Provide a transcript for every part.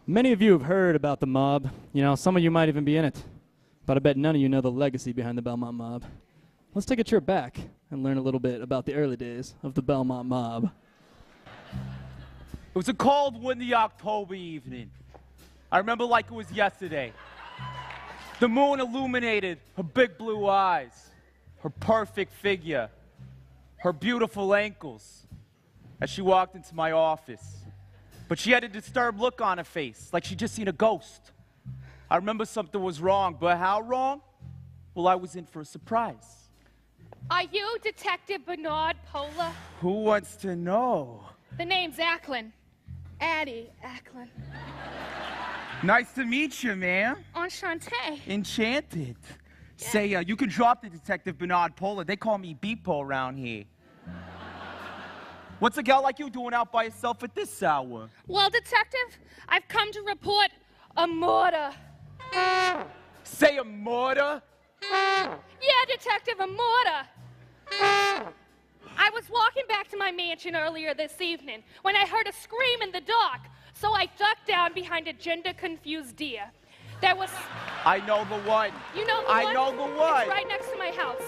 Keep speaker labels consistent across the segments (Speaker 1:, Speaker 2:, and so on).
Speaker 1: Many of you have heard about the mob. You know, some of you might even be in it. But I bet none of you know the legacy behind the Belmont mob. Let's take a trip back and learn a little bit about the early days of the Belmont mob.
Speaker 2: It was a cold, windy October evening. I remember like it was yesterday. The moon illuminated her big blue eyes, her perfect figure, her beautiful ankles as she walked into my office. But she had a disturbed look on her face, like she'd just seen a ghost. I remember something was wrong, but how wrong? Well, I was in for a surprise.
Speaker 3: Are you Detective Bernard Pola?
Speaker 2: Who wants to know?
Speaker 3: The name's Acklin. Addie Acklin.
Speaker 2: Nice to meet you, ma'am.
Speaker 3: Enchanté.
Speaker 2: Enchanted.
Speaker 3: Yeah.
Speaker 2: Say, you can drop the Detective Bernard Pola. They call me Beepo around here. What's a gal like you doing out by yourself at this hour?
Speaker 3: Well, Detective, I've come to report a murder.
Speaker 2: Say a murder?
Speaker 3: Yeah, Detective, a murder. I was walking back to my mansion earlier this evening when I heard a scream in the dark, so I ducked down behind a gender-confused deer. There was...
Speaker 2: I know the one.
Speaker 3: You know the one?
Speaker 2: I know the one.
Speaker 3: It's right next to my house.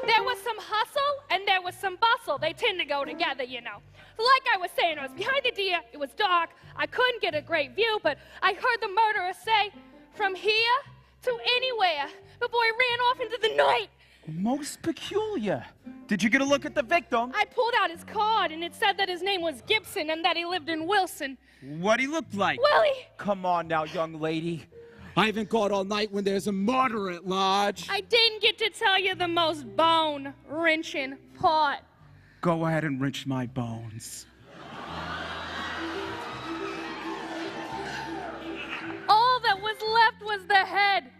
Speaker 3: There was some hustle and there was some bustle. They tend to go together, you know. So like I was saying, I was behind the deer, it was dark, I couldn't get a great view, but I heard the murderer say, "From here to anywhere," before he ran off into the night.
Speaker 2: Most peculiar. Did you get a look at the victim?
Speaker 3: I pulled out his card and it said that his name was Gibson and that he lived in Wilson.
Speaker 2: What'd he look like?
Speaker 3: Willie!
Speaker 2: Come on now, young lady. I haven't got all night when there's a murder at large.
Speaker 3: I didn't get to tell you the most bone-wrenching part.
Speaker 2: Go ahead and wrench my bones.
Speaker 3: All that was left was the head.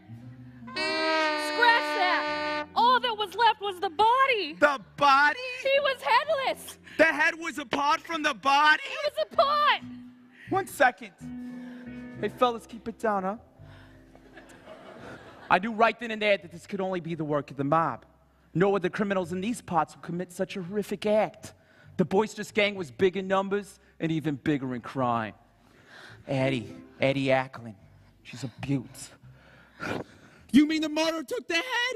Speaker 3: Scratch that. All that was left was the body.
Speaker 2: The body?
Speaker 3: He was headless.
Speaker 2: The head was apart from the body?
Speaker 3: It was apart.
Speaker 2: 1 second. Hey, fellas, keep it down, huh? I knew right then and there that this could only be the work of the mob. No other criminals in these parts would commit such a horrific act. The boisterous gang was big in numbers and even bigger in crime. Addie Acklin. She's a beaut. You mean the murderer took the head?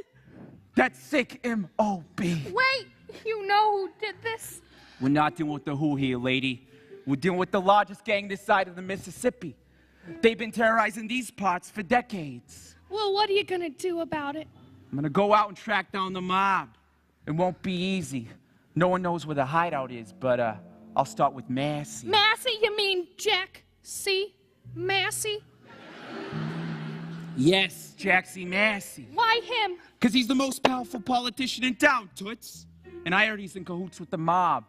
Speaker 2: That's sick M.O.B.
Speaker 3: Wait, you know who did this?
Speaker 2: We're not dealing with the who here, lady. We're dealing with the largest gang this side of the Mississippi. They've been terrorizing these parts for decades.
Speaker 3: Well, what are you gonna do about it?
Speaker 2: I'm gonna go out and track down the mob. It won't be easy. No one knows where the hideout is, but I'll start with Massey.
Speaker 3: Massey, you mean Jack C. Massey?
Speaker 2: Yes, Jack C. Massey.
Speaker 3: Why him?
Speaker 2: Because he's the most powerful politician in town, Toots. And I heard he's in cahoots with the mob.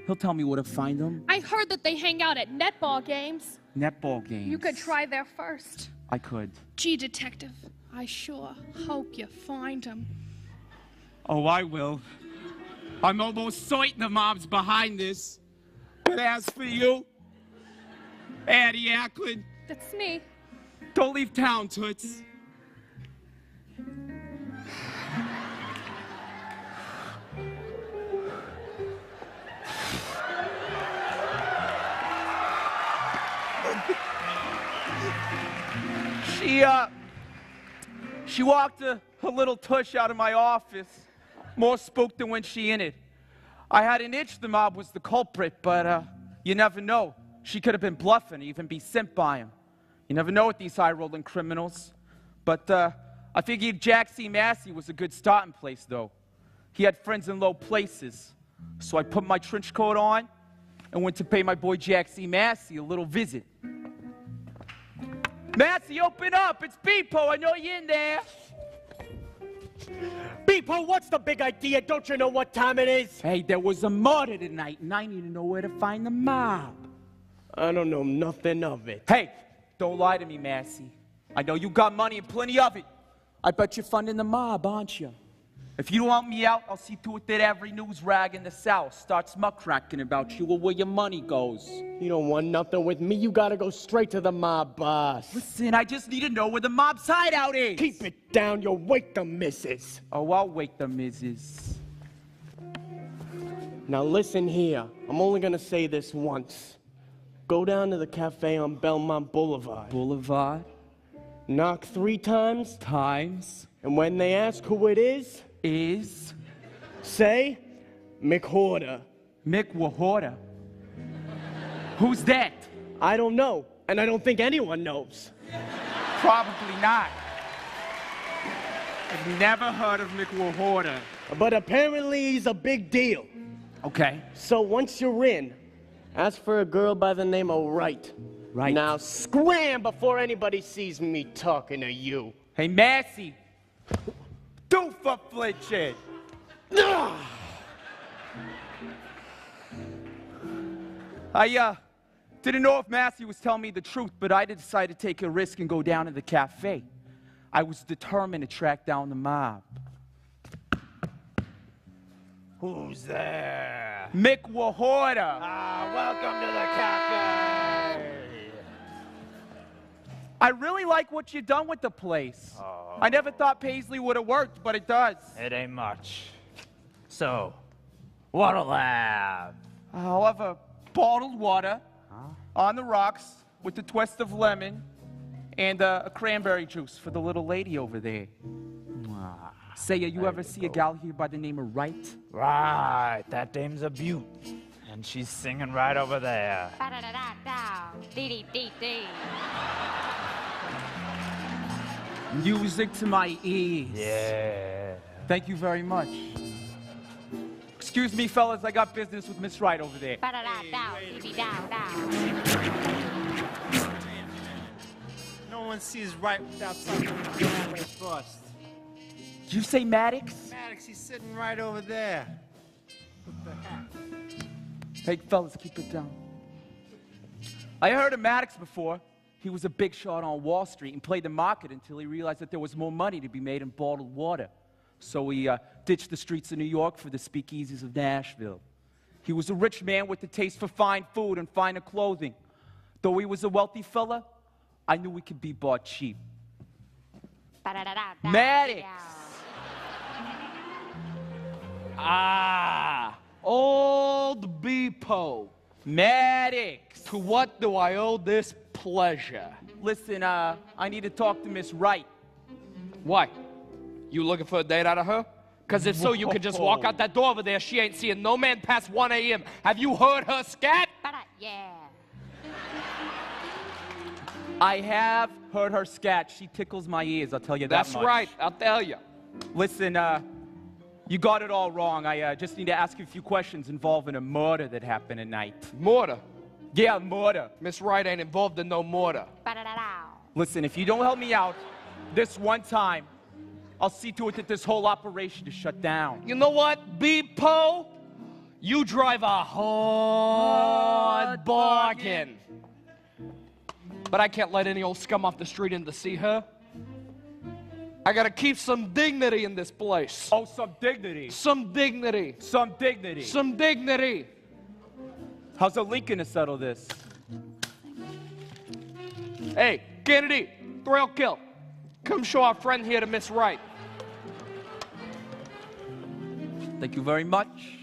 Speaker 2: He'll tell me where to find him.
Speaker 3: I heard that they hang out at netball games.
Speaker 2: Netball games.
Speaker 3: You could try there first.
Speaker 2: I could.
Speaker 3: Gee, Detective, I sure hope you find him.
Speaker 2: Oh, I will. I'm almost certain the mob's behind this. But as for you, Addie Acklin,
Speaker 3: That's me.
Speaker 2: don't leave town, Toots. She walked a little tush out of my office, more spooked than when she in it. I had an itch the mob was the culprit, but you never know. She could have been bluffing, even be sent by him. You never know with these high-rolling criminals. But I figured Jack C. Massey was a good starting place, though. He had friends in low places. So I put my trench coat on and went to pay my boy Jack C. Massey a little visit. Massey, open up! It's Beepo, I know you're in there.
Speaker 4: Beepo, what's the big idea? Don't you know what time it is?
Speaker 2: Hey, there was a murder tonight, and I need to know where to find the mob.
Speaker 4: I don't know nothing of it.
Speaker 2: Hey, don't lie to me, Massey. I know you got money and plenty of it. I bet you're funding the mob, aren't you? If you don't want me out, I'll see to it that every news rag in the South starts muckraking about you or where your money goes.
Speaker 4: You don't want nothing with me. You gotta go straight to the mob boss.
Speaker 2: Listen, I just need to know where the mob's hideout is.
Speaker 4: Keep it down. You'll wake the missus.
Speaker 2: Oh, I'll wake the missus.
Speaker 4: Now listen here. I'm only gonna say this once. Go down to the cafe on Belmont Boulevard.
Speaker 2: Boulevard.
Speaker 4: Knock 3 times.
Speaker 2: Times.
Speaker 4: And when they ask who it is, say, McHorder.
Speaker 2: Mick Wahorda. Who's that?
Speaker 4: I don't know, and I don't think anyone knows.
Speaker 2: Probably not. I've never heard of Mick Wahorda.
Speaker 4: But apparently he's a big deal.
Speaker 2: Okay.
Speaker 4: So once you're in, ask for a girl by the name of Wright.
Speaker 2: Right.
Speaker 4: Now scram before anybody sees me talking to you.
Speaker 2: Hey, Massey. Do for flinching. I didn't know if Massey was telling me the truth, but I decided to take a risk and go down to the cafe. I was determined to track down the mob.
Speaker 5: Who's there?
Speaker 2: Mick Wahorda.
Speaker 5: Welcome to the cafe.
Speaker 2: I really like what you've done with the place. I never thought Paisley would have worked, but it does.
Speaker 5: It ain't much. So, what'll have?
Speaker 2: I'll have a bottled water on the rocks with a twist of lemon and a cranberry juice for the little lady over there. Say, you ever see a gal here by the name of Wright?
Speaker 5: Right, that dame's a beaut. And she's singing right over there.
Speaker 2: Music to my ears.
Speaker 5: Yeah.
Speaker 2: Thank you very much. Excuse me, fellas, I got business with Miss Wright over there.
Speaker 6: No one sees right without something first.
Speaker 2: Did you say Maddox?
Speaker 6: Maddox, he's sitting right over there. With the hat.
Speaker 2: Hey, fellas, keep it down. I heard of Maddox before. He was a big shot on Wall Street and played the market until he realized that there was more money to be made in bottled water. So he ditched the streets of New York for the speakeasies of Nashville. He was a rich man with a taste for fine food and finer clothing. Though he was a wealthy fella, I knew he could be bought cheap. Maddox!
Speaker 7: Old Bepo.
Speaker 2: Maddox!
Speaker 7: To what do I owe this pleasure?
Speaker 2: Listen, I need to talk to Miss Wright.
Speaker 7: Why? You looking for a date out of her? Because if so, you could just walk out that door over there. She ain't seeing no man past 1 a.m. Have you heard her scat?
Speaker 3: Yeah.
Speaker 2: I have heard her scat. She tickles my ears, I'll tell you that
Speaker 7: That's
Speaker 2: much.
Speaker 7: right, I'll tell you.
Speaker 2: Listen, you got it all wrong. I just need to ask you a few questions involving a murder that happened tonight.
Speaker 7: Mortar.
Speaker 2: Yeah, murder.
Speaker 7: Miss Wright ain't involved in no mortar.
Speaker 2: Listen, if you don't help me out this one time, I'll see to it that this whole operation is shut down.
Speaker 7: You know what, Bepo? You drive a hard bargain. But I can't let any old scum off the street in to see her. I gotta keep some dignity in this place.
Speaker 2: Oh, some dignity.
Speaker 7: Some dignity.
Speaker 2: Some dignity.
Speaker 7: Some dignity.
Speaker 2: How's a leak gonna settle this?
Speaker 7: Hey, Kennedy, thrill kill. Come show our friend here to Miss Wright.
Speaker 2: Thank you very much.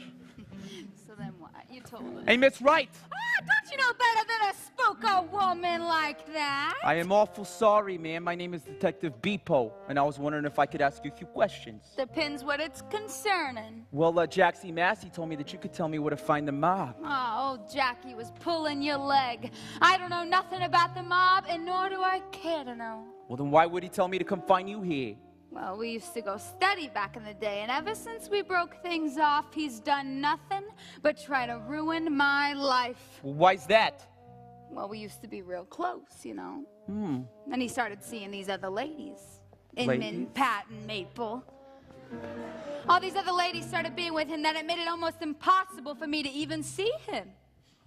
Speaker 3: So then what? You told her.
Speaker 2: Hey, Miss Wright.
Speaker 3: Don't you know better than to spook a woman like that?
Speaker 2: I am awful sorry, ma'am. My name is Detective Bepo, and I was wondering if I could ask you a few questions.
Speaker 3: Depends what it's concerning.
Speaker 2: Well, Jaxie Massey told me that you could tell me where to find the mob.
Speaker 3: Oh, old Jackie was pulling your leg. I don't know nothing about the mob, and nor do I care to know.
Speaker 2: Well, then why would he tell me to come find you here?
Speaker 3: Well, we used to go steady back in the day, and ever since we broke things off, he's done nothing but try to ruin my life.
Speaker 2: Well, why's that?
Speaker 3: Well, we used to be real close, you know. Then he started seeing these other ladies. Inman, Pat, and Maple. All these other ladies started being with him that it made it almost impossible for me to even see him.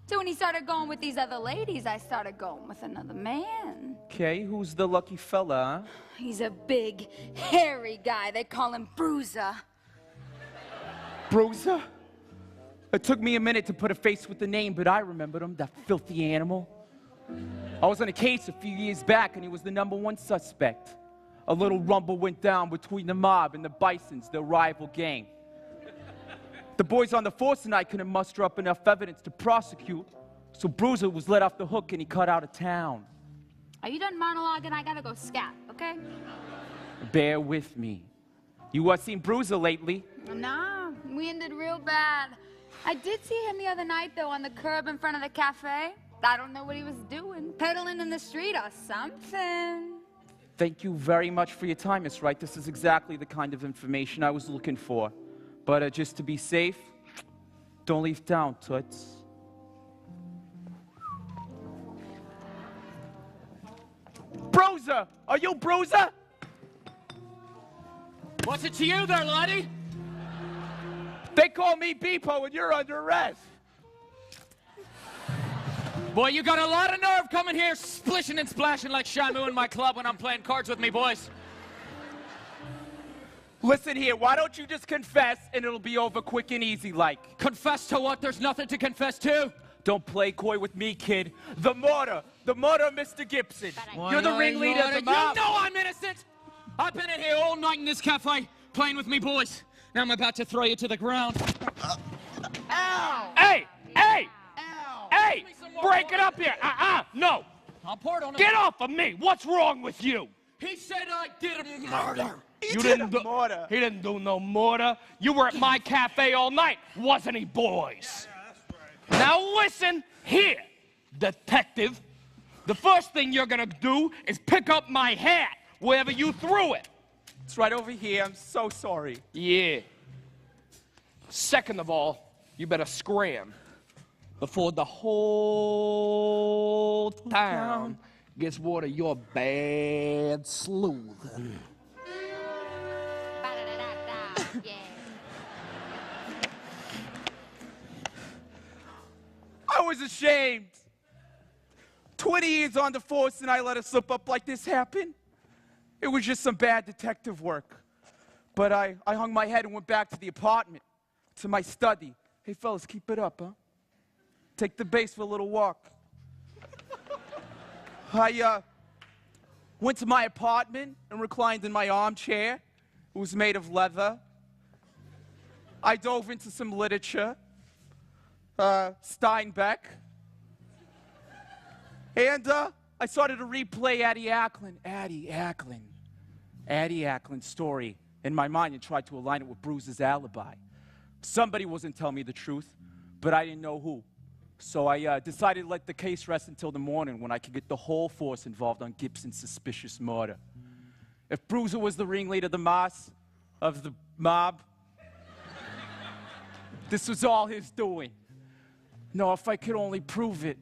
Speaker 3: So when he started going with these other ladies, I started going with another man.
Speaker 2: Okay, who's the lucky fella, huh?
Speaker 3: He's a big, hairy guy. They call him Bruiser.
Speaker 2: Bruiser? It took me a minute to put a face with the name, but I remembered him, that filthy animal. I was on a case a few years back, and he was the #1 suspect. A little rumble went down between the mob and the Bisons, their rival gang. The boys on the force and I couldn't muster up enough evidence to prosecute, So Bruiser was let off the hook and he cut out of town.
Speaker 8: Are you done monologuing? I gotta go scat, okay?
Speaker 2: Bear with me. You seen Bruiser lately?
Speaker 8: Nah, we ended real bad. I did see him the other night, though, on the curb in front of the cafe. I don't know what he was doing, pedaling in the street or something.
Speaker 2: Thank you very much for your time, Miss Wright. This is exactly the kind of information I was looking for. But just to be safe, don't leave town, Toots. Bruiser! Are you Bruiser?
Speaker 9: What's it to you there, laddie?
Speaker 2: They call me Beepo and you're under arrest.
Speaker 9: Boy, you got a lot of nerve coming here splishing and splashing like Shamu in my club when I'm playing cards with me, boys.
Speaker 2: Listen here, why don't you just confess and it'll be over quick and easy like.
Speaker 9: Confess to what? There's nothing to confess to.
Speaker 2: Don't play coy with me, kid. The murder of Mr. Gibson. You're the ringleader of the mob.
Speaker 9: You know I'm innocent. I've been in here all night in this cafe playing with me boys. Now I'm about to throw you to the ground.
Speaker 2: Ow! Hey! Hey!
Speaker 9: Ow!
Speaker 2: Hey! Break it up here! No!
Speaker 9: I'll pour it on him.
Speaker 2: Get off of me! What's wrong with you?
Speaker 9: He said I did a murder.
Speaker 2: He didn't do no murder. You were at my cafe all night, wasn't he, boys? Now listen here, detective. The first thing you're gonna do is pick up my hat wherever you threw it. It's right over here. I'm so sorry.
Speaker 7: Yeah. Second of all, you better scram before the whole town gets word of your bad sleuthing.
Speaker 2: I was ashamed. 20 years on the force and I let a slip up like this happen. It was just some bad detective work. But I hung my head and went back to the apartment, to my study. Hey, fellas, keep it up, huh? Take the bass for a little walk. I went to my apartment and reclined in my armchair. It was made of leather. I dove into some literature, Steinbeck. And I started to replay Addie Ackland's story in my mind and tried to align it with Bruce's alibi. Somebody wasn't telling me the truth, but I didn't know who. So I decided to let the case rest until the morning when I could get the whole force involved on Gibson's suspicious murder. If Bruiser was the ringleader of the mob, this was all his doing. No, if I could only prove it.